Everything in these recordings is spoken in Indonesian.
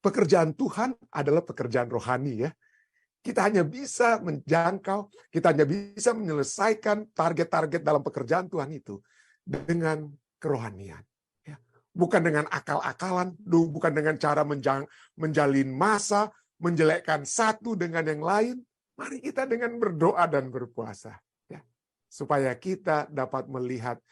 pekerjaan Tuhan adalah pekerjaan rohani ya. Kita hanya bisa menjangkau, kita hanya bisa menyelesaikan target-target dalam pekerjaan Tuhan itu dengan kerohanian. Ya. Bukan dengan akal-akalan, bukan dengan cara menjalin massa, menjelekkan satu dengan yang lain. Mari kita dengan berdoa dan berpuasa. Ya. Supaya kita dapat melihat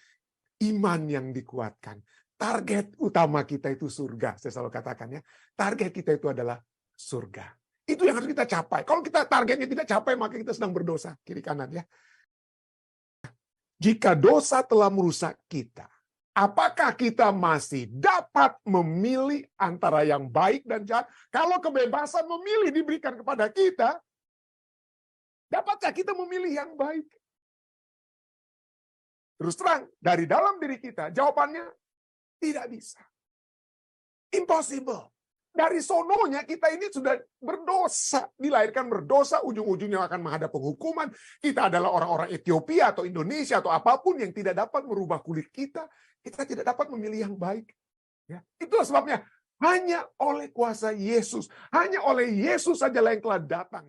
iman yang dikuatkan. Target utama kita itu surga. Saya selalu katakan ya, target kita itu adalah surga. Itu yang harus kita capai. Kalau kita targetnya tidak capai, maka kita sedang berdosa. Kiri kanan ya. Jika dosa telah merusak kita, apakah kita masih dapat memilih antara yang baik dan jahat? Kalau kebebasan memilih diberikan kepada kita, dapatkah kita memilih yang baik? Terus terang, dari dalam diri kita, jawabannya tidak bisa. Impossible. Dari sononya kita ini sudah berdosa, dilahirkan berdosa, ujung-ujungnya akan menghadap penghukuman. Kita adalah orang-orang Ethiopia atau Indonesia atau apapun yang tidak dapat merubah kulit kita tidak dapat memilih yang baik. Ya, itulah sebabnya hanya oleh kuasa Yesus, hanya oleh Yesus sajalah yang telah datang.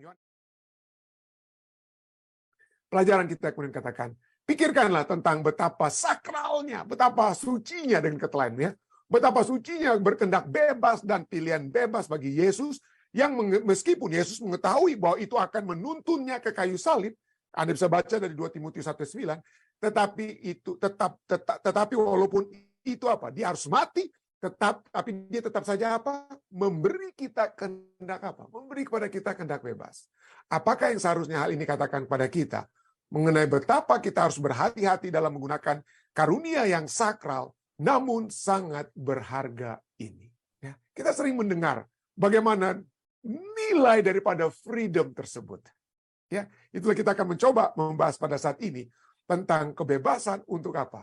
Pelajaran kita kemudian katakan, pikirkanlah tentang betapa sakralnya, betapa sucinya dengan kata lain ya. Betapa sucinya berkehendak bebas dan pilihan bebas bagi Yesus yang meskipun Yesus mengetahui bahwa itu akan menuntunnya ke kayu salib, Anda bisa baca dari 2 Timotius 1:9, tetapi walaupun itu apa? Dia harus mati, tapi dia tetap saja apa? Memberi kita kehendak apa? Memberi kepada kita kehendak bebas. Apakah yang seharusnya hal ini katakan kepada kita mengenai betapa kita harus berhati-hati dalam menggunakan karunia yang sakral namun sangat berharga ini. Ya, kita sering mendengar bagaimana nilai daripada freedom tersebut. Ya, itulah kita akan mencoba membahas pada saat ini tentang kebebasan untuk apa?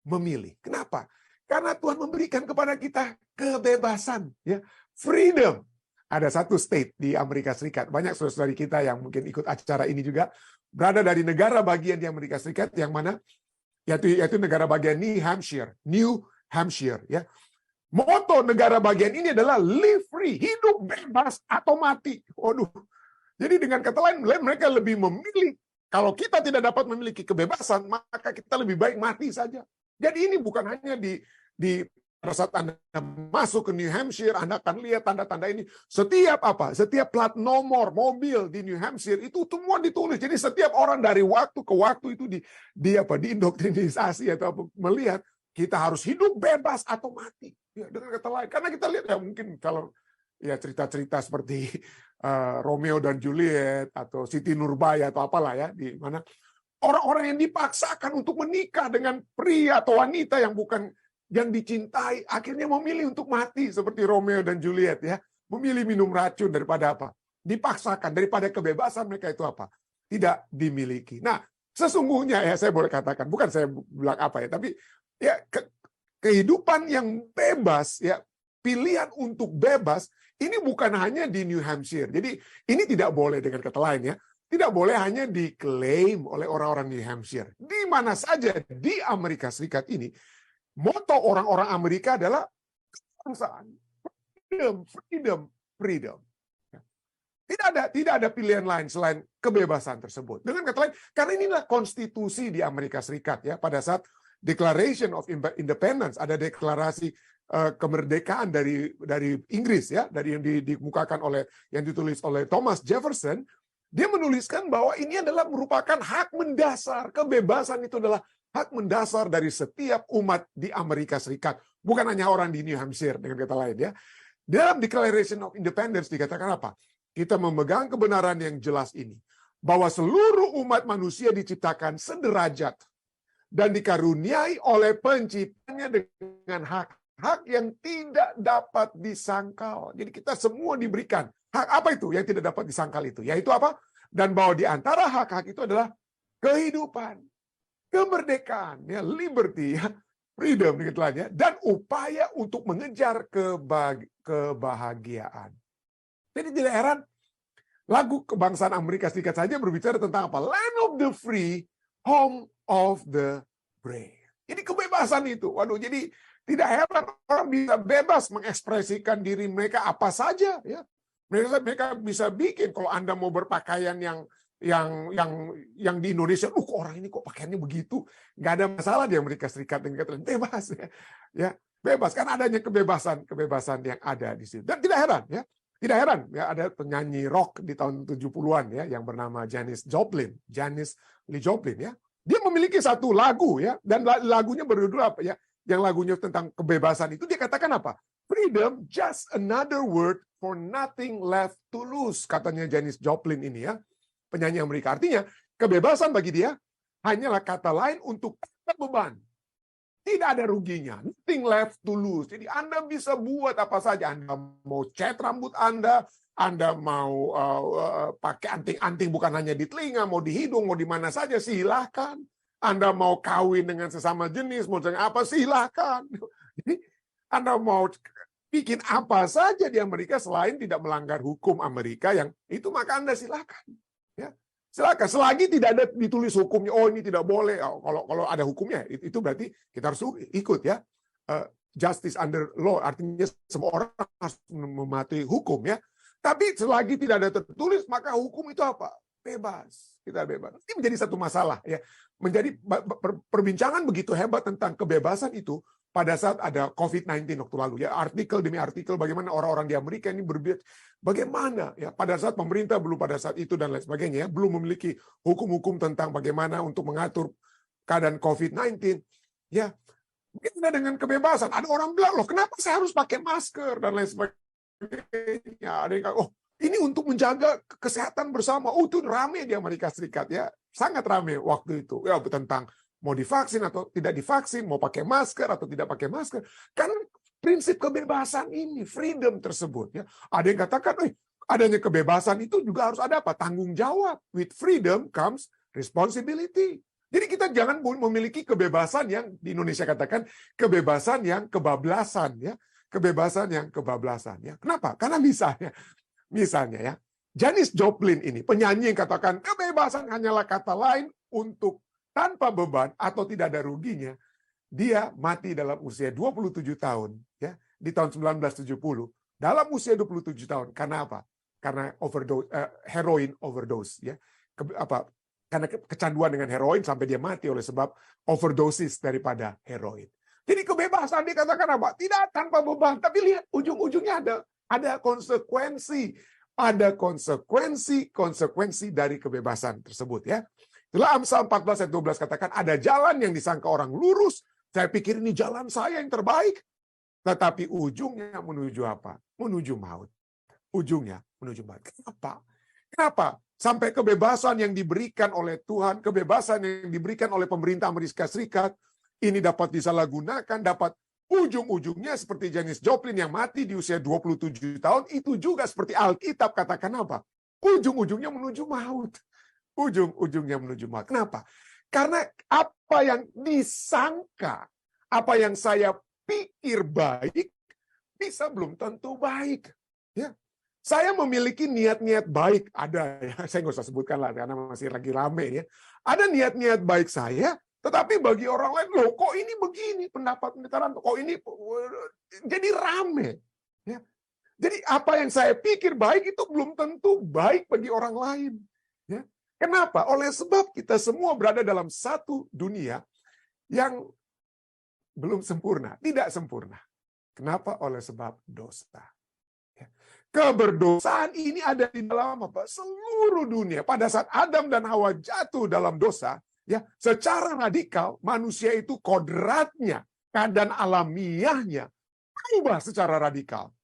Memilih. Kenapa? Karena Tuhan memberikan kepada kita kebebasan. Ya, freedom. Ada satu state di Amerika Serikat. Banyak saudara-saudari kita yang mungkin ikut acara ini juga berada dari negara bagian di Amerika Serikat yang mana yaitu negara bagian New Hampshire ya. Moto negara bagian ini adalah live free, hidup bebas atau mati. Waduh. Jadi dengan kata lain mereka lebih memilih, kalau kita tidak dapat memiliki kebebasan, maka kita lebih baik mati saja. Jadi ini bukan hanya di pada saat Anda masuk ke New Hampshire, Anda akan lihat tanda-tanda ini. Setiap plat nomor mobil di New Hampshire itu semua ditulis. Jadi setiap orang dari waktu ke waktu itu diindoktrinisasi atau melihat kita harus hidup bebas atau mati. Ya, dengan kata lain, karena kita lihat ya mungkin kalau ya cerita-cerita seperti Romeo dan Juliet atau Siti Nurbaya atau apalah ya, di mana orang-orang yang dipaksakan untuk menikah dengan pria atau wanita yang bukan yang dicintai, akhirnya memilih untuk mati seperti Romeo dan Juliet ya. Memilih minum racun daripada apa? Dipaksakan, daripada kebebasan mereka itu apa? Tidak dimiliki. Nah, sesungguhnya ya saya boleh katakan, bukan saya bilang apa ya, tapi ya kehidupan yang bebas ya, pilihan untuk bebas ini bukan hanya di New Hampshire. Jadi ini tidak boleh dengan kata lain ya. Tidak boleh hanya diklaim oleh orang-orang New Hampshire. Di mana saja di Amerika Serikat ini moto orang-orang Amerika adalah kebangsaan, freedom. Tidak ada pilihan lain selain kebebasan tersebut. Dengan kata lain, karena inilah konstitusi di Amerika Serikat ya. Pada saat Declaration of Independence, ada deklarasi kemerdekaan dari Inggris ya, dari yang dikemukakan yang ditulis oleh Thomas Jefferson. Dia menuliskan bahwa ini adalah merupakan hak mendasar. Kebebasan itu adalah hak mendasar dari setiap umat di Amerika Serikat. Bukan hanya orang di New Hampshire, dengan kata lain ya. Dalam Declaration of Independence dikatakan apa? Kita memegang kebenaran yang jelas ini. Bahwa seluruh umat manusia diciptakan sederajat. Dan dikaruniai oleh penciptanya dengan hak-hak yang tidak dapat disangkal. Jadi kita semua diberikan. Hak apa itu yang tidak dapat disangkal itu? Yaitu apa? Dan bahwa di antara hak-hak itu adalah kehidupan, kemerdekaan, ya, liberty, ya, freedom, dan upaya untuk mengejar kebahagiaan. Jadi tidak heran, lagu kebangsaan Amerika Serikat saja berbicara tentang apa? Land of the free, home of the brave. Jadi kebebasan itu. Waduh, jadi Tidak heran orang bisa bebas mengekspresikan diri mereka apa saja, ya. Mereka bisa bikin kalau Anda mau berpakaian yang di Indonesia, kok orang ini kok pakaiannya begitu, nggak ada masalah di Amerika Serikat dengan kata bebas, ya, bebas kan adanya kebebasan yang ada di situ. Dan tidak heran, ya ada penyanyi rock di tahun 70-an ya yang bernama Janis Lee Joplin ya. Dia memiliki satu lagu ya, dan lagunya berjudul apa ya? Yang lagunya tentang kebebasan itu dia katakan apa? Freedom, just another word for nothing left to lose, katanya Janis Joplin ini ya, penyanyi Amerika. Artinya, kebebasan bagi dia hanyalah kata lain untuk tanpa beban. Tidak ada ruginya. Nothing left to lose. Jadi Anda bisa buat apa saja. Anda mau cat rambut Anda mau pakai anting-anting bukan hanya di telinga, mau di hidung, mau di mana saja, silahkan. Anda mau kawin dengan sesama jenis, mau dengan apa, silahkan. Jadi Anda mau bikin apa saja di Amerika selain tidak melanggar hukum Amerika yang itu, maka Anda silakan. Ya. Silakan, selagi tidak ada ditulis hukumnya, oh ini tidak boleh. Kalau ada hukumnya, itu berarti kita harus ikut ya. Justice under law, artinya semua orang harus mematuhi hukum ya. Tapi selagi tidak ada tertulis, maka hukum itu apa? Bebas. Kita bebas. Ini menjadi satu masalah ya. Menjadi perbincangan begitu hebat tentang kebebasan itu pada saat ada COVID-19 waktu lalu ya, artikel demi artikel bagaimana orang-orang di Amerika ini bagaimana ya pada saat pemerintah belum pada saat itu dan lain sebagainya ya, belum memiliki hukum-hukum tentang bagaimana untuk mengatur keadaan COVID-19 ya. Bagaimana dengan kebebasan? Ada orang bilang, loh kenapa saya harus pakai masker dan lain sebagainya. Ada yang oh ini untuk menjaga kesehatan bersama. Oh itu rame di Amerika Serikat ya, sangat rame waktu itu ya tentang mau divaksin atau tidak divaksin, mau pakai masker atau tidak pakai masker. Kan prinsip kebebasan ini, freedom tersebut. Ya. Ada yang katakan, adanya kebebasan itu juga harus ada apa? Tanggung jawab. With freedom comes responsibility. Jadi kita jangan memiliki kebebasan yang di Indonesia katakan kebebasan yang kebablasan. Ya. Kebebasan yang kebablasan. Ya. Kenapa? Karena misalnya ya, Janis Joplin ini, penyanyi yang katakan kebebasan hanyalah kata lain untuk tanpa beban atau tidak ada ruginya, dia mati dalam usia 27 tahun ya di tahun 1970. Dalam usia 27 tahun karena apa? Karena heroin overdose ya. Karena kecanduan dengan heroin sampai dia mati oleh sebab overdosis daripada heroin. Jadi kebebasan dikatakan apa? Tidak tanpa beban, tapi lihat ujung-ujungnya ada konsekuensi. Ada konsekuensi dari kebebasan tersebut ya. Itulah Amsal 14 ayat 12 katakan, ada jalan yang disangka orang lurus, saya pikir ini jalan saya yang terbaik, tetapi ujungnya menuju apa? Menuju maut. Ujungnya menuju maut. Kenapa? Sampai kebebasan yang diberikan oleh Tuhan, kebebasan yang diberikan oleh pemerintah Amerika Serikat, ini dapat disalahgunakan, dapat ujung-ujungnya seperti Janis Joplin yang mati di usia 27 tahun, itu juga seperti Alkitab katakan apa? Ujung-ujungnya menuju maut. Ujung-ujungnya menuju maut. Kenapa? Karena apa yang disangka, apa yang saya pikir baik, bisa belum tentu baik. Ya. Saya memiliki niat-niat baik, ada ya, saya nggak usah sebutkan lah karena masih lagi rame ya. Ada niat-niat baik saya, tetapi bagi orang lain, loh kok ini begini pendapat penelitian, kok ini jadi rame. Ya. Jadi apa yang saya pikir baik itu belum tentu baik bagi orang lain. Ya. Kenapa? Oleh sebab kita semua berada dalam satu dunia yang belum sempurna, tidak sempurna. Kenapa? Oleh sebab dosa. Keberdosaan ini ada di dalam apa? Seluruh dunia. Pada saat Adam dan Hawa jatuh dalam dosa, ya, secara radikal manusia itu kodratnya, keadaan alamiahnya berubah secara radikal.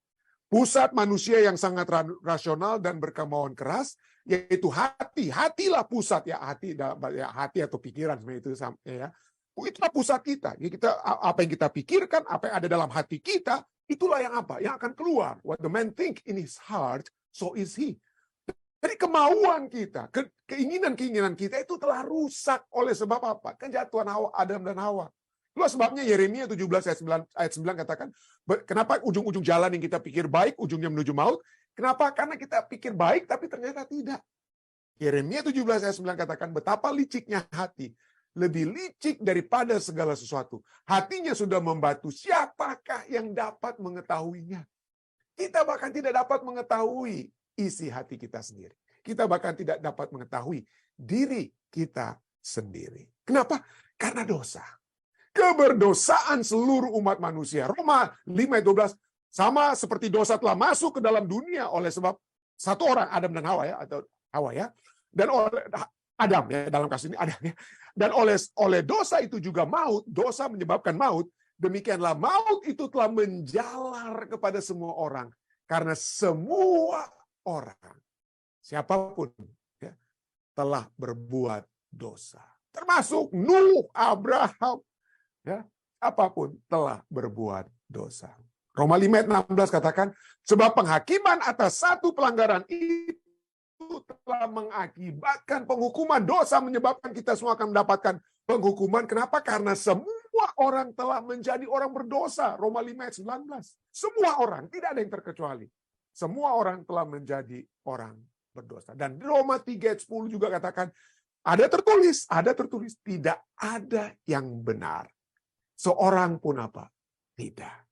Pusat manusia yang sangat rasional dan berkemauan keras, yaitu hati. Hatilah pusat ya, hati atau pikiran sebenarnya itu ya. Itulah pusat kita. Ya, apa yang kita pikirkan, apa yang ada dalam hati kita, itulah yang apa? Yang akan keluar. What the man think in his heart, so is he. Jadi kemauan kita, keinginan-keinginan kita itu telah rusak oleh sebab apa? Kejatuhan Adam dan Hawa. Itulah sebabnya Yeremia 17 ayat 9 katakan, kenapa ujung-ujung jalan yang kita pikir baik, ujungnya menuju maut? Kenapa? Karena kita pikir baik, tapi ternyata tidak. Yeremia 17 ayat 9 katakan, betapa liciknya hati, lebih licik daripada segala sesuatu. Hatinya sudah membatu. Siapakah yang dapat mengetahuinya? Kita bahkan tidak dapat mengetahui isi hati kita sendiri. Kita bahkan tidak dapat mengetahui diri kita sendiri. Kenapa? Karena dosa. Keberdosaan seluruh umat manusia. Roma 5:12, sama seperti dosa telah masuk ke dalam dunia oleh sebab satu orang, Adam dan Hawa ya, atau Hawa ya, dan oleh Adam ya, dalam kasus ini Adam ya, dan oleh dosa itu juga maut, dosa menyebabkan maut, demikianlah maut itu telah menjalar kepada semua orang, karena semua orang, siapapun ya, telah berbuat dosa, termasuk Nuh, Abraham, ya, apapun telah berbuat dosa. Roma 5:16 katakan, sebab penghakiman atas satu pelanggaran itu telah mengakibatkan penghukuman. Dosa menyebabkan kita semua akan mendapatkan penghukuman. Kenapa? Karena semua orang telah menjadi orang berdosa. Roma 5:19. Semua orang, tidak ada yang terkecuali. Semua orang telah menjadi orang berdosa. Dan Roma 3:10 juga katakan, ada tertulis, tidak ada yang benar. Seorang pun apa? Tidak.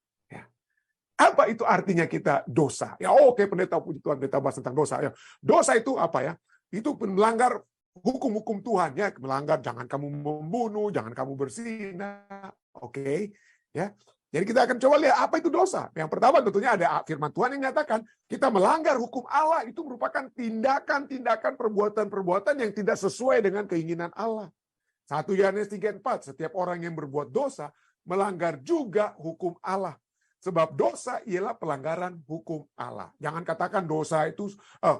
Apa itu artinya kita dosa? Ya oke, pendeta puji Tuhan, pendeta bahas tentang dosa. Ya, dosa itu apa ya? Itu melanggar hukum-hukum Tuhan ya, melanggar jangan kamu membunuh, jangan kamu berzina. Oke, ya. Jadi kita akan coba lihat apa itu dosa. Yang pertama tentunya ada firman Tuhan yang menyatakan kita melanggar hukum Allah, itu merupakan tindakan-tindakan perbuatan-perbuatan yang tidak sesuai dengan keinginan Allah. 1 Yohanes 3:4, setiap orang yang berbuat dosa melanggar juga hukum Allah. Sebab dosa ialah pelanggaran hukum Allah. Jangan katakan dosa itu,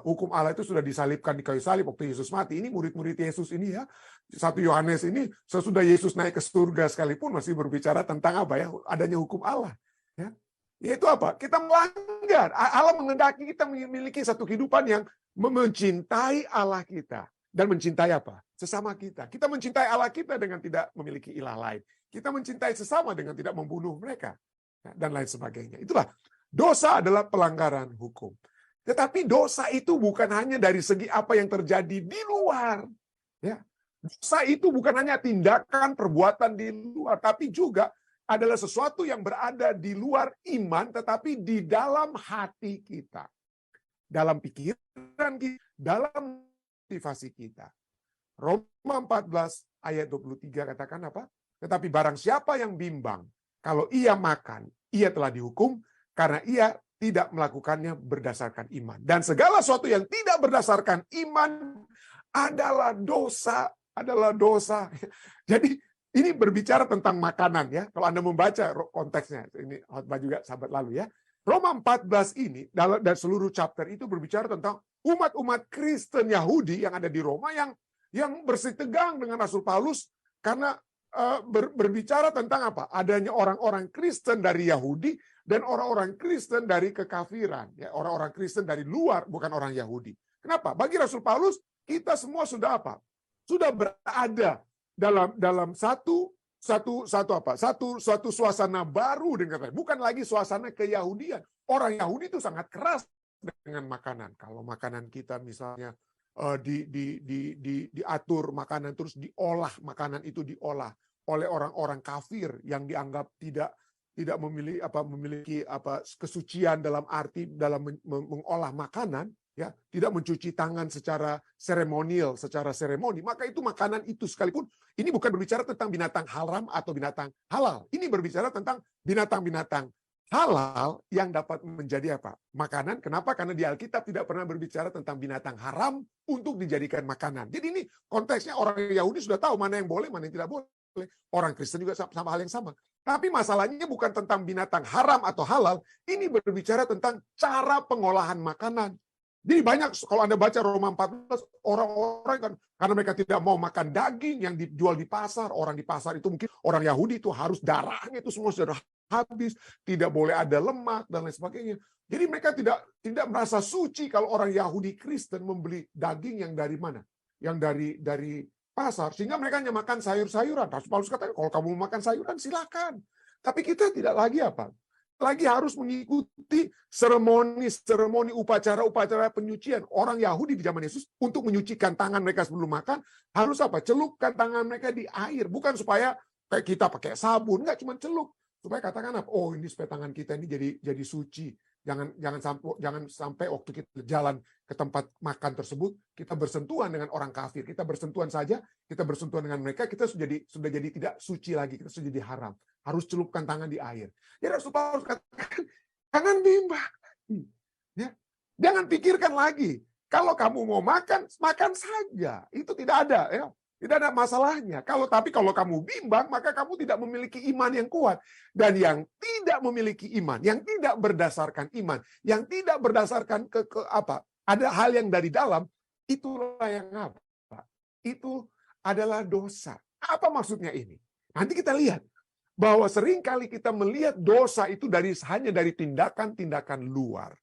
hukum Allah itu sudah disalibkan di kayu salib waktu Yesus mati. Ini murid-murid Yesus ini ya. 1 Yohanes ini sesudah Yesus naik ke surga sekalipun masih berbicara tentang apa ya? Adanya hukum Allah. Ya. Yaitu apa? Kita melanggar. Allah menghendaki kita memiliki satu kehidupan yang mencintai Allah kita. Dan mencintai apa? Sesama kita. Kita mencintai Allah kita dengan tidak memiliki ilah lain. Kita mencintai sesama dengan tidak membunuh mereka. Dan lain sebagainya. Itulah, dosa adalah pelanggaran hukum. Tetapi dosa itu bukan hanya dari segi apa yang terjadi di luar. Ya. Dosa itu bukan hanya tindakan, perbuatan di luar, tapi juga adalah sesuatu yang berada di luar iman, tetapi di dalam hati kita. Dalam pikiran kita, dalam motivasi kita. Roma 14 ayat 23 katakan apa? Tetapi barang siapa yang bimbang, kalau ia makan, ia telah dihukum karena ia tidak melakukannya berdasarkan iman. Dan segala sesuatu yang tidak berdasarkan iman adalah dosa, Jadi ini berbicara tentang makanan ya. Kalau Anda membaca konteksnya, ini khotbah juga sahabat lalu ya. Roma 14 ini dan seluruh chapter itu berbicara tentang umat-umat Kristen Yahudi yang ada di Roma yang bersitegang dengan Rasul Paulus karena berbicara tentang apa? Adanya orang-orang Kristen dari Yahudi dan orang-orang Kristen dari kekafiran. Ya, orang-orang Kristen dari luar, bukan orang Yahudi. Kenapa? Bagi Rasul Paulus, kita semua sudah apa? Sudah berada dalam satu suasana baru dengan bukan lagi suasana keyahudian. Orang Yahudi itu sangat keras dengan makanan. Kalau makanan kita misalnya diatur makanan terus diolah, makanan itu diolah oleh orang-orang kafir yang dianggap tidak memiliki kesucian dalam arti dalam mengolah makanan ya, tidak mencuci tangan secara seremonial, secara seremoni, maka itu makanan itu sekalipun ini bukan berbicara tentang binatang haram atau binatang halal. Ini berbicara tentang binatang-binatang halal yang dapat menjadi apa? Makanan. Kenapa? Karena di Alkitab tidak pernah berbicara tentang binatang haram untuk dijadikan makanan. Jadi ini konteksnya orang Yahudi sudah tahu mana yang boleh, mana yang tidak boleh. Orang Kristen juga sama hal yang sama. Tapi masalahnya bukan tentang binatang haram atau halal. Ini berbicara tentang cara pengolahan makanan. Jadi banyak, kalau Anda baca Roma 14, orang-orang kan, karena mereka tidak mau makan daging yang dijual di pasar. Orang di pasar itu mungkin orang Yahudi itu harus darahnya itu semua sudah habis, tidak boleh ada lemak dan lain sebagainya. Jadi mereka tidak merasa suci kalau orang Yahudi Kristen membeli daging yang dari mana? Yang dari pasar, sehingga mereka hanya makan sayur-sayuran. Rasul Paulus katakan, kalau kamu mau makan sayuran silakan. Tapi kita tidak lagi apa? lagi harus mengikuti seremoni upacara penyucian. Orang Yahudi di zaman Yesus untuk menyucikan tangan mereka sebelum makan harus apa? Celupkan tangan mereka di air, bukan supaya kayak kita pakai sabun, enggak, cuma celup. Supaya katakan apa? Oh, ini supaya tangan kita ini jadi suci. Jangan sampai waktu kita jalan ke tempat makan tersebut kita bersentuhan dengan orang kafir. Kita bersentuhan saja, kita bersentuhan dengan mereka, kita sudah jadi tidak suci lagi, kita sudah jadi haram. Harus celupkan tangan di air. Jadi Rasul Paulus katakan, jangan bimbang. Ya. Jangan pikirkan lagi. Kalau kamu mau makan, makan saja. Itu tidak ada, ya. Tidak ada masalahnya. Tapi kalau kamu bimbang, maka kamu tidak memiliki iman yang kuat. Dan yang tidak memiliki iman, yang tidak berdasarkan iman, yang tidak berdasarkan ada hal yang dari dalam, itulah yang apa? Itu adalah dosa. Apa maksudnya ini? Nanti kita lihat bahwa seringkali kita melihat dosa itu hanya dari tindakan-tindakan luar.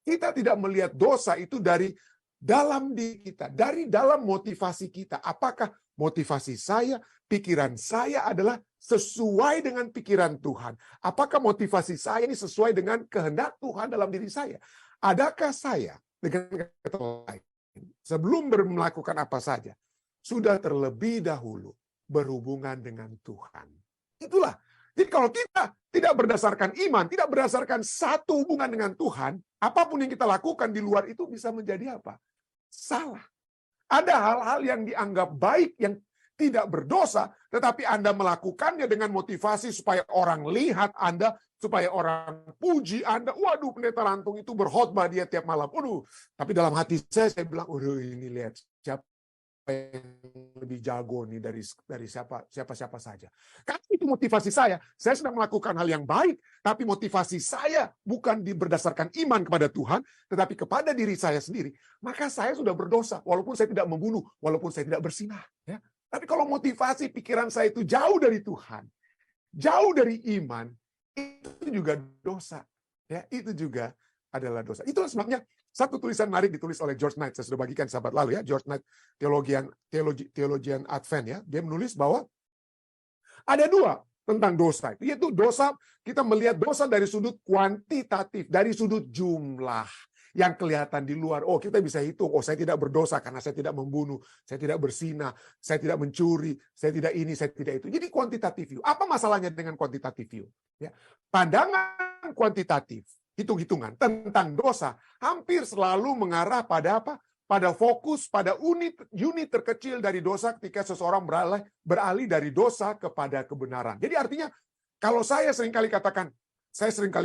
Kita tidak melihat dosa itu dari dalam diri kita, dari dalam motivasi kita. Apakah motivasi saya, pikiran saya adalah sesuai dengan pikiran Tuhan? Apakah motivasi saya ini sesuai dengan kehendak Tuhan dalam diri saya? Adakah saya dengan kata lain, sebelum melakukan apa saja, sudah terlebih dahulu berhubungan dengan Tuhan? Itulah. Jadi kalau kita tidak berdasarkan iman, tidak berdasarkan satu hubungan dengan Tuhan, apapun yang kita lakukan di luar itu bisa menjadi apa? Salah. Ada hal-hal yang dianggap baik, yang tidak berdosa, tetapi Anda melakukannya dengan motivasi supaya orang lihat Anda, supaya orang puji Anda. Waduh, pendeta Rantung itu berkhotbah dia tiap malam. Waduh, tapi dalam hati saya bilang, waduh, ini lihat siapa yang lebih jago nih dari siapa saja. Karena itu motivasi saya sedang melakukan hal yang baik, tapi motivasi saya bukan berdasarkan iman kepada Tuhan, tetapi kepada diri saya sendiri. Maka saya sudah berdosa, walaupun saya tidak membunuh, walaupun saya tidak bersinah. Ya. Tapi kalau motivasi pikiran saya itu jauh dari Tuhan, jauh dari iman, itu juga dosa. Ya, itu juga adalah dosa. Itulah sebabnya satu tulisan menarik ditulis oleh George Knight, saya sudah bagikan sahabat lalu ya, George Knight, teologian Advent ya, dia menulis bahwa ada dua tentang dosa, yaitu dosa, kita melihat dosa dari sudut kuantitatif, dari sudut jumlah yang kelihatan di luar. Oh, kita bisa hitung, oh saya tidak berdosa karena saya tidak membunuh, saya tidak bersinah, saya tidak mencuri, saya tidak ini, saya tidak itu. Jadi quantitative view. Apa masalahnya dengan quantitative view? Ya, pandangan kuantitatif, hitung-hitungan tentang dosa hampir selalu mengarah pada apa? Pada fokus pada unit terkecil dari dosa ketika seseorang beralih dari dosa kepada kebenaran. Jadi artinya kalau saya seringkali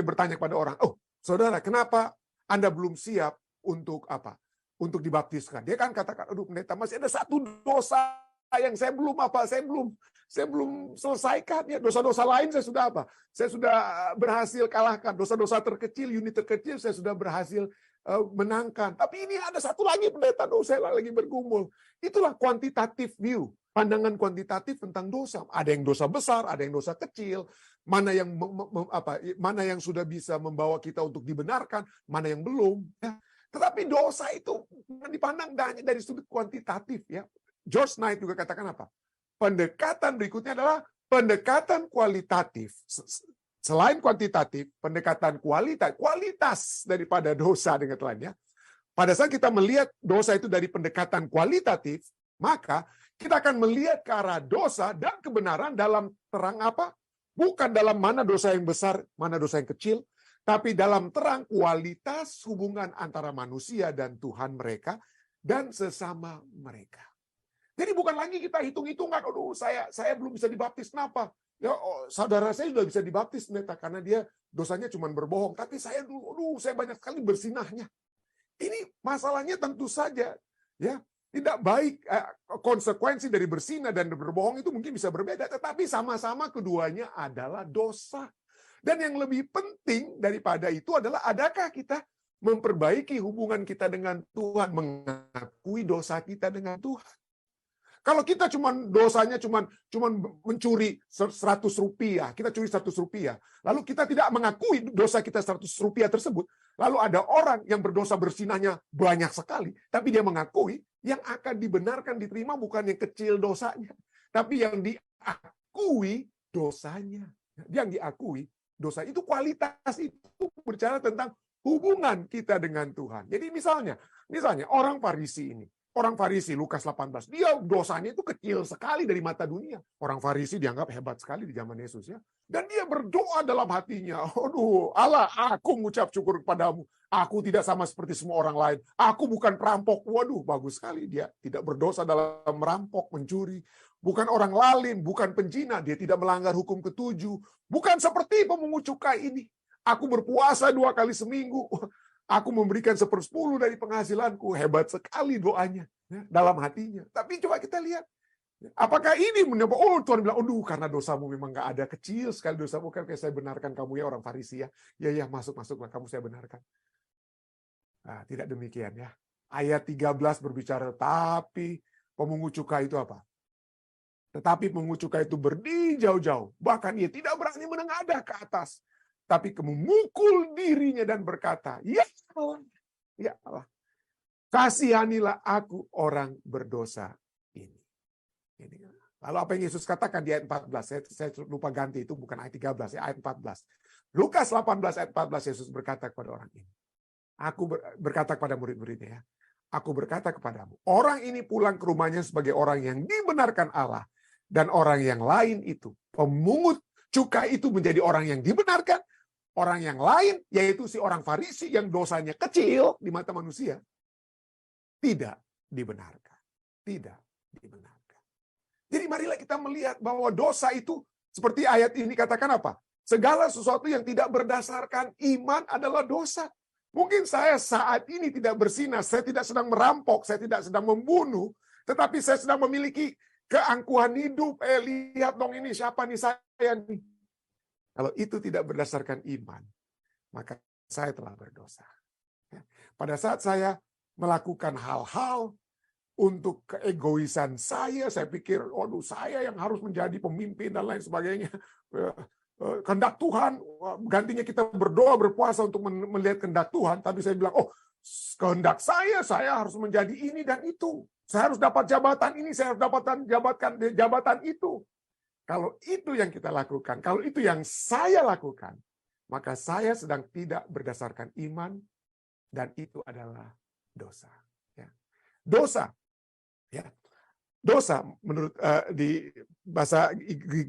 bertanya kepada orang, "Oh, saudara, kenapa Anda belum siap untuk apa? Untuk dibaptiskan?" Dia kan katakan, "Aduh, pendeta, masih ada satu dosa yang saya belum selesaikan, ya. Dosa-dosa lain saya sudah apa? Saya sudah berhasil kalahkan. Dosa-dosa terkecil, unit terkecil saya sudah berhasil menangkan. Tapi ini ada satu lagi, pendeta, dosa saya lagi bergumul." Itulah quantitative view, pandangan kuantitatif tentang dosa. Ada yang dosa besar, ada yang dosa kecil, mana yang sudah bisa membawa kita untuk dibenarkan, mana yang belum. Ya. Tetapi dosa itu dipandang dari sudut kuantitatif, ya. George Knight juga katakan apa? Pendekatan berikutnya adalah pendekatan kualitatif. Selain kuantitatif, pendekatan kualitas daripada dosa dengan lainnya. Pada saat kita melihat dosa itu dari pendekatan kualitatif, maka kita akan melihat ke arah dosa dan kebenaran dalam terang apa? Bukan dalam mana dosa yang besar, mana dosa yang kecil, tapi dalam terang kualitas hubungan antara manusia dan Tuhan mereka dan sesama mereka. Jadi bukan lagi kita hitung-hitungan, aduh saya belum bisa dibaptis, kenapa? Ya, saudara saya sudah bisa dibaptis, pendeta, karena dia dosanya cuma berbohong. Tapi saya saya banyak sekali bersinahnya. Ini masalahnya tentu saja, ya, tidak baik. Konsekuensi dari bersinah dan berbohong itu mungkin bisa berbeda, tetapi sama-sama keduanya adalah dosa. Dan yang lebih penting daripada itu adalah, adakah kita memperbaiki hubungan kita dengan Tuhan, mengakui dosa kita dengan Tuhan? Kalau kita dosanya cuma mencuri 100 rupiah, kita curi 100 rupiah, lalu kita tidak mengakui dosa kita 100 rupiah tersebut, lalu ada orang yang berdosa bersinahnya banyak sekali, tapi dia mengakui, yang akan dibenarkan diterima bukan yang kecil dosanya, tapi yang diakui dosanya. Yang diakui Dosa itu kualitas, itu berbicara tentang hubungan kita dengan Tuhan. Jadi misalnya orang Farisi ini. Orang Farisi, Lukas 18, dia dosanya itu kecil sekali dari mata dunia. Orang Farisi dianggap hebat sekali di zaman Yesus ya. Dan dia berdoa dalam hatinya, aduh Allah, aku mengucap syukur kepadamu. Aku tidak sama seperti semua orang lain. Aku bukan perampok. Waduh, bagus sekali. Dia tidak berdosa dalam merampok, mencuri. Bukan orang lalim, bukan penjina. Dia tidak melanggar hukum ketujuh. Bukan seperti pemungut cukai ini. Aku berpuasa 2 kali seminggu. Aku memberikan 1/10 dari penghasilanku. Hebat sekali doanya ya, dalam hatinya. Tapi coba kita lihat. Apakah ini menyebabkan, oh Tuhan bilang, aduh karena dosamu memang gak ada, kecil sekali dosamu, kan kayak saya benarkan kamu ya orang Farisi ya. Ya masuklah kamu saya benarkan. Nah, tidak demikian ya. Ayat 13 berbicara, tapi pemungut cukai itu apa? Tetapi pemungut cukai itu berdiri jauh-jauh. Bahkan ia tidak berani menengadah ke atas. Tapi memukul dirinya dan berkata, ya Allah, kasihanilah aku orang berdosa ini. Lalu apa yang Yesus katakan di ayat 14? Saya lupa ganti, itu bukan ayat 13, ya, ayat 14. Lukas 18 ayat 14, Yesus berkata kepada orang ini. Aku berkata kepada murid-muridnya, ya, aku berkata kepadamu, orang ini pulang ke rumahnya sebagai orang yang dibenarkan Allah. Dan orang yang lain itu, pemungut cukai itu menjadi orang yang dibenarkan. Orang yang lain, yaitu si orang Farisi yang dosanya kecil di mata manusia, tidak dibenarkan. Tidak dibenarkan. Jadi marilah kita melihat bahwa dosa itu, seperti ayat ini katakan apa? Segala sesuatu yang tidak berdasarkan iman adalah dosa. Mungkin saya saat ini tidak bersinar, saya tidak sedang merampok, saya tidak sedang membunuh, tetapi saya sedang memiliki keangkuhan hidup. Lihat dong ini, siapa nih saya nih. Kalau itu tidak berdasarkan iman, maka saya telah berdosa. Pada saat saya melakukan hal-hal untuk keegoisan saya pikir, waduh saya yang harus menjadi pemimpin dan lain sebagainya. Kehendak Tuhan, gantinya kita berdoa, berpuasa untuk melihat kehendak Tuhan. Tapi saya bilang, oh kehendak saya harus menjadi ini dan itu. Saya harus dapat jabatan ini, saya harus dapatkan jabatan itu. Kalau itu yang kita lakukan, kalau itu yang saya lakukan, maka saya sedang tidak berdasarkan iman, dan itu adalah dosa. Ya. Dosa, ya. Dosa menurut di bahasa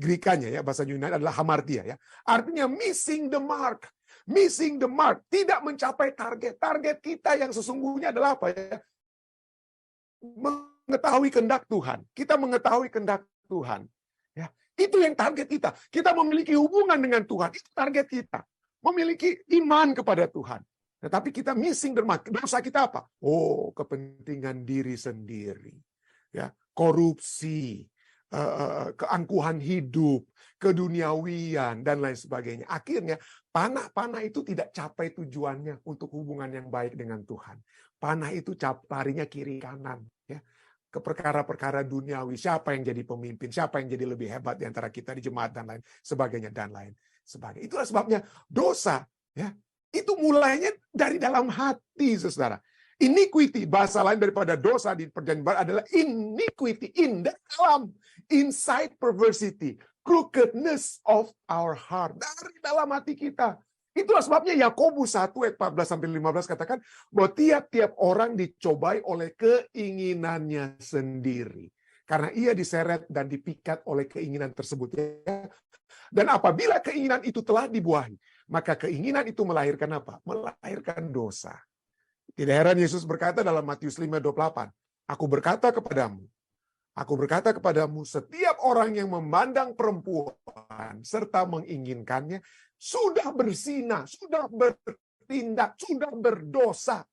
Grekanya ya, bahasa Yunani adalah hamartia ya. Artinya missing the mark. Missing the mark, tidak mencapai target. Target kita yang sesungguhnya adalah apa ya? Mengetahui kehendak Tuhan. Kita mengetahui kehendak Tuhan. Ya. Itu yang target kita. Kita memiliki hubungan dengan Tuhan. Itu target kita. Memiliki iman kepada Tuhan. Tetapi kita missing the mark. Dosa kita apa? Oh, kepentingan diri sendiri. Ya, korupsi, keangkuhan hidup, keduniawian, dan lain sebagainya. Akhirnya, panah itu tidak capai tujuannya untuk hubungan yang baik dengan Tuhan. Panah itu larinya kiri kanan. Ya. Ke perkara-perkara duniawi, siapa yang jadi pemimpin, siapa yang jadi lebih hebat di antara kita di jemaat dan lain sebagainya dan lain sebagainya. Itulah sebabnya dosa ya, itu mulainya dari dalam hati, Saudara. Iniquity, bahasa lain daripada dosa di Perjanjian Baru adalah iniquity, in dalam, inside perversity, crookedness of our heart, dari dalam hati kita. Itulah sebabnya Yakobus 1 ayat 14-15 katakan bahwa tiap-tiap orang dicobai oleh keinginannya sendiri. Karena ia diseret dan dipikat oleh keinginan tersebut. Dan apabila keinginan itu telah dibuahi, maka keinginan itu melahirkan apa? Melahirkan dosa. Tidak heran Yesus berkata dalam Matius 5:28, Aku berkata kepadamu, setiap orang yang memandang perempuan serta menginginkannya, sudah berzina, sudah bertindak, sudah berdosa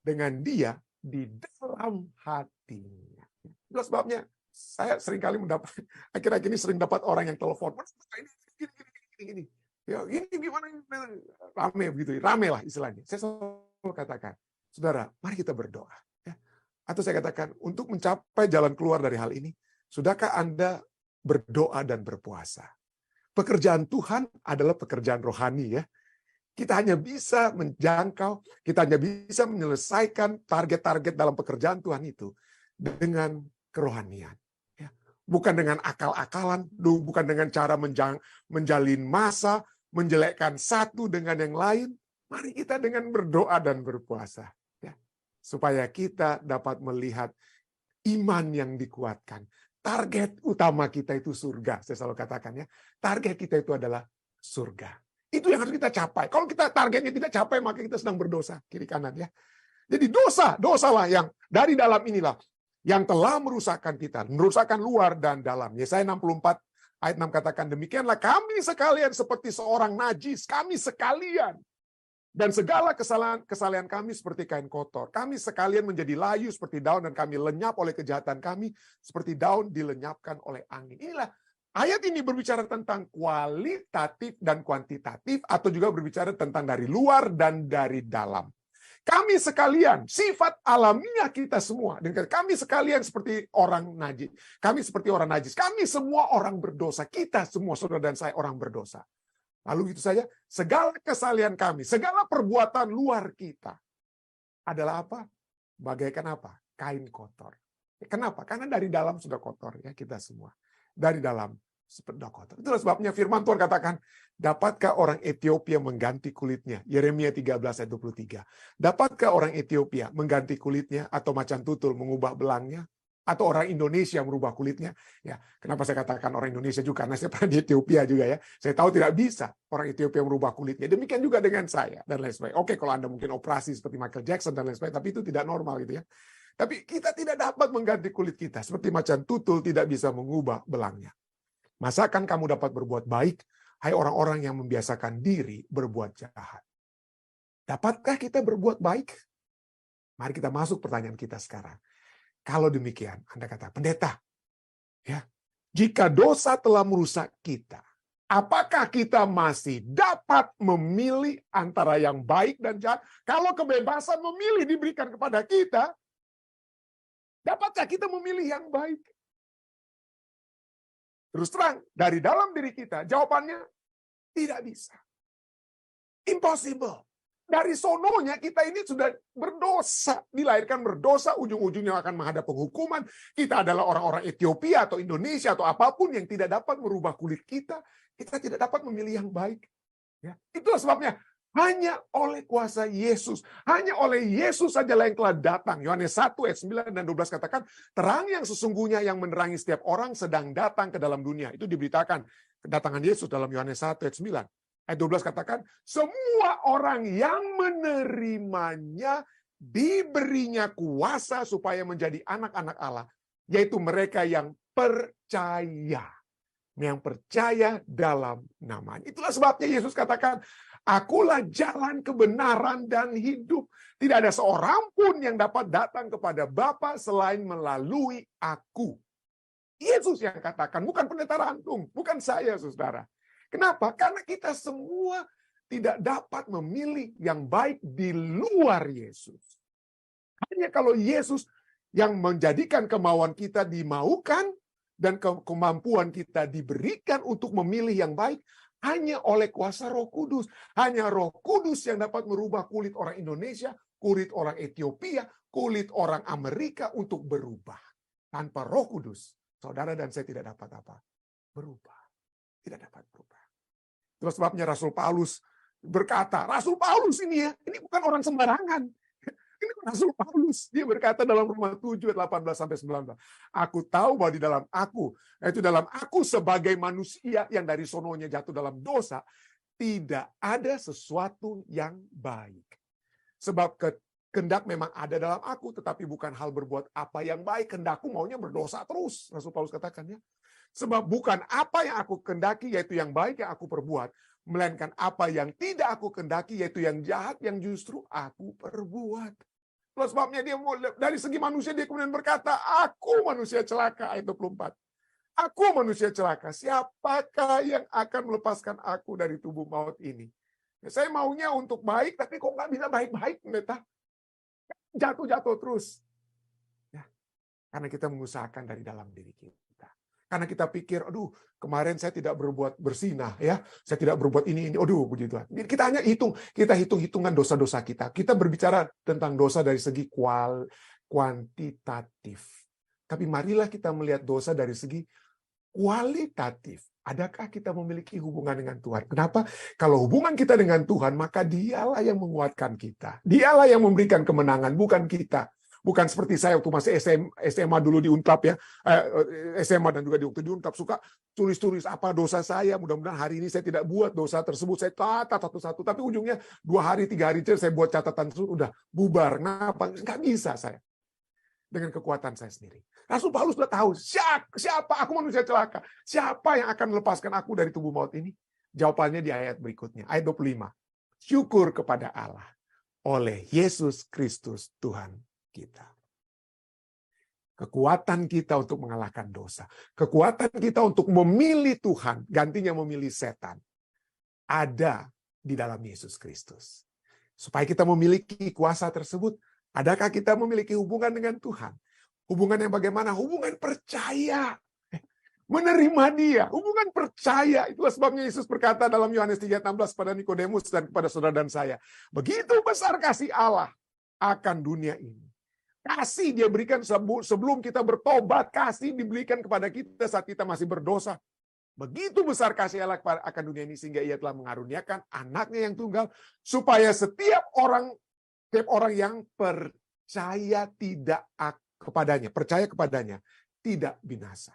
dengan dia di dalam hatinya. Itulah sebabnya saya seringkali mendapat, akhir-akhir ini sering dapat orang yang telepon, ini, ya ini gimana, rame begitu, rame lah istilahnya. Saya selalu katakan, saudara, mari kita berdoa. Ya. Atau saya katakan, untuk mencapai jalan keluar dari hal ini, sudahkah Anda berdoa dan berpuasa? Pekerjaan Tuhan adalah pekerjaan rohani ya. Kita hanya bisa menjangkau, kita hanya bisa menyelesaikan target-target dalam pekerjaan Tuhan itu dengan kerohanian. Ya. Bukan dengan akal-akalan, bukan dengan cara menjalin massa, menjelekkan satu dengan yang lain, mari kita dengan berdoa dan berpuasa. Ya, supaya kita dapat melihat iman yang dikuatkan. Target utama kita itu surga. Saya selalu katakan ya, target kita itu adalah surga. Itu yang harus kita capai. Kalau kita targetnya tidak capai, maka kita sedang berdosa kiri kanan ya. Jadi dosalah yang dari dalam inilah yang telah merusakkan kita, merusakkan luar dan dalam. Yesaya 64 ayat 6 katakan, demikianlah kami sekalian seperti seorang najis, kami sekalian. Dan segala kesalahan kami seperti kain kotor. Kami sekalian menjadi layu seperti daun dan kami lenyap oleh kejahatan kami seperti daun dilenyapkan oleh angin. Inilah ayat ini berbicara tentang kualitatif dan kuantitatif atau juga berbicara tentang dari luar dan dari dalam. Kami sekalian, sifat alamiah kita semua. Dan kami sekalian seperti orang najis. Kami seperti orang najis. Kami semua orang berdosa. Kita semua, saudara dan saya, orang berdosa. Lalu itu saja, segala kesalahan kami, segala perbuatan luar kita adalah apa? Bagaikan apa? Kain kotor. Kenapa? Karena dari dalam sudah kotor ya kita semua. Dari dalam sudah kotor. Itulah sebabnya firman Tuhan katakan, dapatkah orang Ethiopia mengganti kulitnya? Yeremia 13 ayat 23. Dapatkah orang Ethiopia mengganti kulitnya atau macan tutul mengubah belangnya? Atau orang Indonesia merubah kulitnya? Ya, kenapa saya katakan orang Indonesia juga? Karena saya pernah di Ethiopia juga ya. Saya tahu tidak bisa orang Ethiopia merubah kulitnya. Demikian juga dengan saya dan lain sebagainya. Oke, kalau Anda mungkin operasi seperti Michael Jackson dan lain sebagainya, tapi itu tidak normal gitu ya. Tapi kita tidak dapat mengganti kulit kita. Seperti macan tutul tidak bisa mengubah belangnya. Masakan kamu dapat berbuat baik, hai orang-orang yang membiasakan diri berbuat jahat? Dapatkah kita berbuat baik? Mari kita masuk pertanyaan kita sekarang. Kalau demikian, Anda kata, pendeta, ya, jika dosa telah merusak kita, apakah kita masih dapat memilih antara yang baik dan jahat? Kalau kebebasan memilih diberikan kepada kita, dapatkah kita memilih yang baik? Terus terang, dari dalam diri kita, jawabannya tidak bisa. Impossible. Dari sononya kita ini sudah berdosa, dilahirkan berdosa, ujung-ujungnya akan menghadap penghukuman. Kita adalah orang-orang Ethiopia atau Indonesia atau apapun yang tidak dapat merubah kulit kita, kita tidak dapat memilih yang baik. Ya, itulah sebabnya hanya oleh kuasa Yesus, hanya oleh Yesus sajalah yang telah datang. Yohanes 1 ayat 9 dan 12 katakan, terang yang sesungguhnya yang menerangi setiap orang sedang datang ke dalam dunia. Itu diberitakan kedatangan Yesus dalam Yohanes 1 ayat 9. Ayat 12 katakan, semua orang yang menerimanya diberinya kuasa supaya menjadi anak-anak Allah, yaitu mereka yang percaya. Yang percaya dalam namanya. Itulah sebabnya Yesus katakan, akulah jalan kebenaran dan hidup. Tidak ada seorang pun yang dapat datang kepada Bapa selain melalui aku. Yesus yang katakan, bukan pendeta Rantung, bukan saya, saudara. Kenapa? Karena kita semua tidak dapat memilih yang baik di luar Yesus. Hanya kalau Yesus yang menjadikan kemauan kita dimaukan dan kemampuan kita diberikan untuk memilih yang baik, hanya oleh kuasa Roh Kudus. Hanya Roh Kudus yang dapat merubah kulit orang Indonesia, kulit orang Ethiopia, kulit orang Amerika untuk berubah. Tanpa Roh Kudus, saudara dan saya tidak dapat apa? Berubah. Tidak dapat berubah. Itulah sebabnya Rasul Paulus berkata, Rasul Paulus ini ya, ini bukan orang sembarangan. Ini Rasul Paulus. Dia berkata dalam Roma 7 ayat 18-19. Aku tahu bahwa di dalam aku, yaitu dalam aku sebagai manusia yang dari sononya jatuh dalam dosa, tidak ada sesuatu yang baik. Sebab kehendak memang ada dalam aku, tetapi bukan hal berbuat apa yang baik. Kehendakku maunya berdosa terus. Rasul Paulus katakan ya. Sebab bukan apa yang aku kehendaki, yaitu yang baik yang aku perbuat, melainkan apa yang tidak aku kehendaki, yaitu yang jahat yang justru aku perbuat. Itulah sebabnya dia dari segi manusia dia kemudian berkata, aku manusia celaka, ayat 24. Aku manusia celaka, siapakah yang akan melepaskan aku dari tubuh maut ini? Ya, saya maunya untuk baik, tapi kok nggak bisa baik-baik, pendeta? Jatuh-jatuh terus. Ya, karena kita mengusahakan dari dalam diri kita. Karena kita pikir, aduh, kemarin saya tidak berbuat bersinah, ya, saya tidak berbuat ini, aduh, begitu. Kita hanya kita hitung-hitungan dosa-dosa kita. Kita berbicara tentang dosa dari segi kuantitatif. Tapi marilah kita melihat dosa dari segi kualitatif. Adakah kita memiliki hubungan dengan Tuhan? Kenapa? Kalau hubungan kita dengan Tuhan, maka Dialah yang menguatkan kita. Dialah yang memberikan kemenangan, bukan kita. Bukan seperti saya waktu masih SMA dulu di Untap ya. SMA dan juga waktu di Untap suka tulis-tulis apa dosa saya. Mudah-mudahan hari ini saya tidak buat dosa tersebut. Saya catat satu-satu. Tapi ujungnya 2 hari, 3 hari saya buat catatan tersebut. Udah bubar. Kenapa? Nggak bisa saya. Dengan kekuatan saya sendiri. Rasul Paulus sudah tahu, siapa aku manusia celaka. Siapa yang akan melepaskan aku dari tubuh maut ini? Jawabannya di ayat berikutnya. Ayat 25. Syukur kepada Allah oleh Yesus Kristus Tuhan kita. Kekuatan kita untuk mengalahkan dosa. Kekuatan kita untuk memilih Tuhan, gantinya memilih setan. Ada di dalam Yesus Kristus. Supaya kita memiliki kuasa tersebut, adakah kita memiliki hubungan dengan Tuhan? Hubungan yang bagaimana? Hubungan percaya. Menerima Dia. Hubungan percaya. Itulah sebabnya Yesus berkata dalam Yohanes 3:16 pada Nikodemus dan kepada saudara dan saya. Begitu besar kasih Allah akan dunia ini. Kasih Dia berikan sebelum kita bertobat. Kasih diberikan kepada kita saat kita masih berdosa. Begitu besar kasih Allah akan dunia ini sehingga Ia telah mengaruniakan anaknya yang tunggal. Supaya setiap orang yang percaya kepadanya tidak binasa.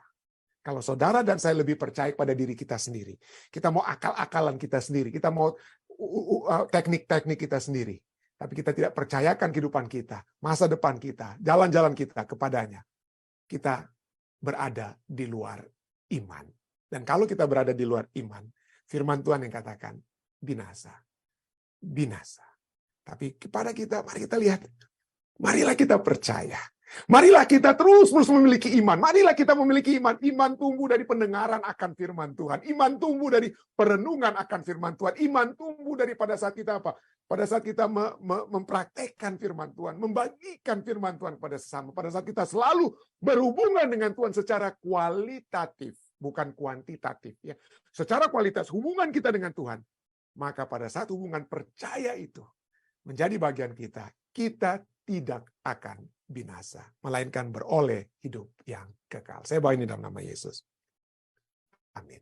Kalau saudara dan saya lebih percaya pada diri kita sendiri, kita mau akal-akalan kita sendiri, kita mau teknik-teknik kita sendiri, tapi kita tidak percayakan kehidupan kita, masa depan kita, jalan-jalan kita kepadanya, kita berada di luar iman. Dan kalau kita berada di luar iman, firman Tuhan yang katakan binasa. Tapi kepada kita, mari kita lihat. Marilah kita percaya. Marilah kita terus memiliki iman. Marilah kita memiliki iman. Iman tumbuh dari pendengaran akan firman Tuhan. Iman tumbuh dari perenungan akan firman Tuhan. Iman tumbuh pada saat kita apa? Pada saat kita mempraktekkan firman Tuhan. Membagikan firman Tuhan kepada sesama. Pada saat kita selalu berhubungan dengan Tuhan secara kualitatif. Bukan kuantitatif. Ya. Secara kualitas hubungan kita dengan Tuhan. Maka pada saat hubungan percaya itu menjadi bagian kita, kita tidak akan binasa, melainkan beroleh hidup yang kekal. Saya bawa ini dalam nama Yesus. Amin.